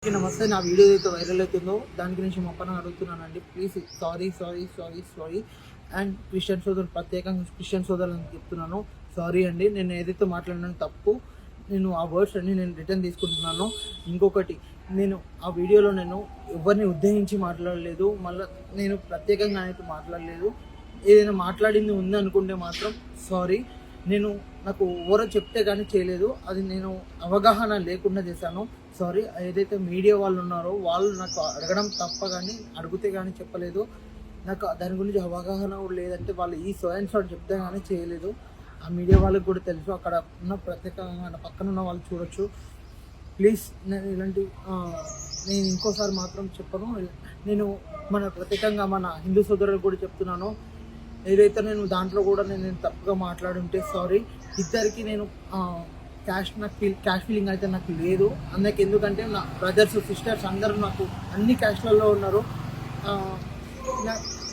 నమస్తే. నా వీడియో ఏదైతే వైరల్ అవుతుందో దాని గురించి మొప్పన అడుగుతున్నానండి. Please sorry. అండ్ క్రిస్టియన్ సోదరులు, ప్రత్యేకంగా క్రిస్టియన్ సోదరులను చెప్తున్నాను, సారీ అండి. నేను ఏదైతే మాట్లాడినా తప్పు, నేను ఆ వర్డ్స్ అన్ని నేను రిటర్న్ తీసుకుంటున్నాను. ఇంకొకటి, నేను ఆ వీడియోలో నేను ఎవరిని ఉద్దేశించి మాట్లాడలేదు, మళ్ళీ నేను ప్రత్యేకంగా అయితే మాట్లాడలేదు. ఏదైనా మాట్లాడింది ఉంది అనుకుంటే మాత్రం సారీ. నాకు ఎవరో చెప్తే కానీ చేయలేదు, అది నేను అవగాహన లేకుండా చేశాను, సారీ. ఏదైతే మీడియా వాళ్ళు ఉన్నారో వాళ్ళు నాకు అడగడం తప్ప, కానీ అడిగితే కానీ చెప్పలేదు. నాకు దాని గురించి అవగాహన కూడా లేదంటే వాళ్ళు ఈ సోయన్స్ అని చెప్తే కానీ చేయలేదు. ఆ మీడియా వాళ్ళకి కూడా తెలుసు, అక్కడ ఉన్న ప్రత్యేకంగా పక్కన ఉన్న వాళ్ళు చూడొచ్చు. ప్లీజ్ నేను నేను ఇంకోసారి మాత్రం చెప్పను. నేను ప్రత్యేకంగా మన హిందూ సోదరులకు కూడా చెప్తున్నాను, ఏదైతే నేను దాంట్లో కూడా నేను తప్పుగా మాట్లాడుంటే సారీ. ఇద్దరికి నేను క్యాష్ ఫీలింగ్ అయితే నాకు లేదు. ఎందుకంటే నా బ్రదర్స్ సిస్టర్స్ అందరూ నాకు అన్ని క్యాష్లలో ఉన్నారు.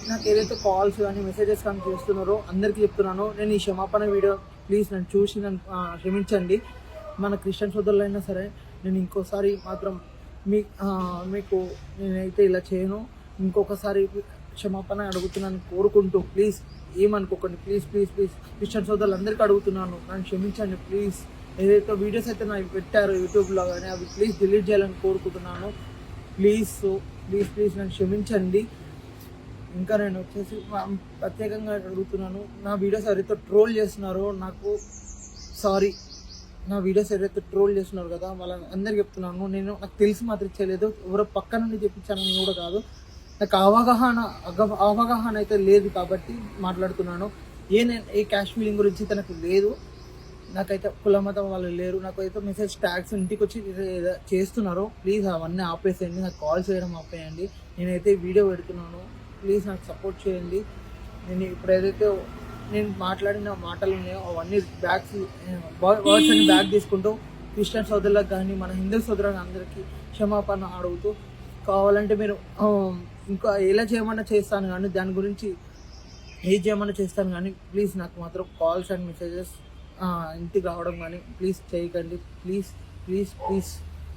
నాకు ఏదైతే కాల్స్ కానీ మెసేజెస్ కానీ చేస్తున్నారో అందరికీ చెప్తున్నాను, నేను ఈ క్షమాపణ వీడియో ప్లీజ్ నన్ను చూసి నన్ను క్షమించండి. మన క్రిస్టియన్ సోదరులైనా సరే, నేను ఇంకోసారి మాత్రం మీకు నేనైతే ఇలా చేయను. ఇంకొకసారి క్షమాపణ అడుగుతున్నాను కోరుకుంటూ, ప్లీజ్ ఏమనుకోకండి. ప్లీజ్ క్రిస్టియన్ సోదరులు అందరికీ అడుగుతున్నాను, నన్ను క్షమించండి ప్లీజ్. ఏదైతే వీడియోస్ అయితే నాకు పెట్టారో యూట్యూబ్లో కానీ అవి ప్లీజ్ డిలీట్ చేయాలని కోరుకుంటున్నాను. ప్లీజ్ నన్ను క్షమించండి. ఇంకా నేను వచ్చేసి ప్రత్యేకంగా అడుగుతున్నాను, నా వీడియోస్ ఎవరైతే ట్రోల్ చేస్తున్నారో నాకు సారీ. నా వీడియోస్ ఎవరైతే ట్రోల్ చేస్తున్నారు కదా వాళ్ళని అందరికీ చెప్తున్నాను, నాకు తెలిసి మాత్రం చేయలేదు, ఎవరో పక్క నుండి చెప్పించానని కూడా కాదు. నాకు అవగాహన అయితే లేదు కాబట్టి మాట్లాడుతున్నాను. ఏ క్యాష్ ఫీలింగ్ గురించి తనకు లేదు. నాకైతే కుల మతం వాళ్ళు లేరు. నాకైతే మెసేజ్ ట్యాగ్స్ ఇంటికి వచ్చి చేస్తున్నారు, ప్లీజ్ అవన్నీ ఆపేసేయండి. నాకు కాల్ చేయడం ఆపేయండి. నేనైతే వీడియో పెడుతున్నాను, ప్లీజ్ నాకు సపోర్ట్ చేయండి. నేను ఇప్పుడు ఏదైతే నేను మాట్లాడిన మాటలు ఉన్నాయో అవన్నీ వర్డ్స్ అన్ని బ్యాక్ తీసుకుంటూ క్రిస్టియన్ సోదరులకు కానీ మన హిందూ సోదరులకు అందరికీ క్షమాపణ అడుగుతూ, కావాలంటే మీరు ఇంకా ఎలా చేయమన్నా చేస్తాను, కానీ దాని గురించి ఏది చేయమన్నా చేస్తాను, కానీ ప్లీజ్ నాకు మాత్రం కాల్స్ అండ్ మెసేజెస్ ఇంటికి రావడం కానీ ప్లీజ్ చేయకండి. ప్లీజ్